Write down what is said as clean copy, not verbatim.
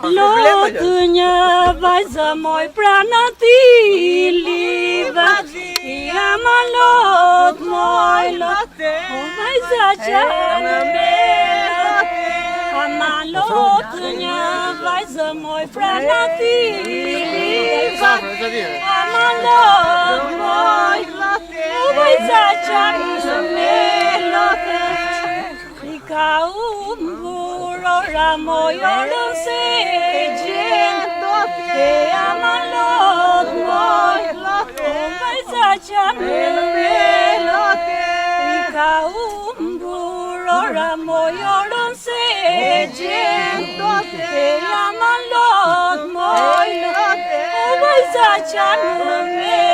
Lotë një vajzë moj prana ti liva, jam a lot moj lotë, o vajza qanë me lotë. Ama lotë një vajzë moj prana ti liva, jam a lot moj lotë, o vajza qanë me lotë. Ka ora moj orën se gjenë, e jam a lot moj lotë, o vajza qanë me lotë. Ka ora moj orën se gjenë, e jam a lot moj lotë, o vajza qanë me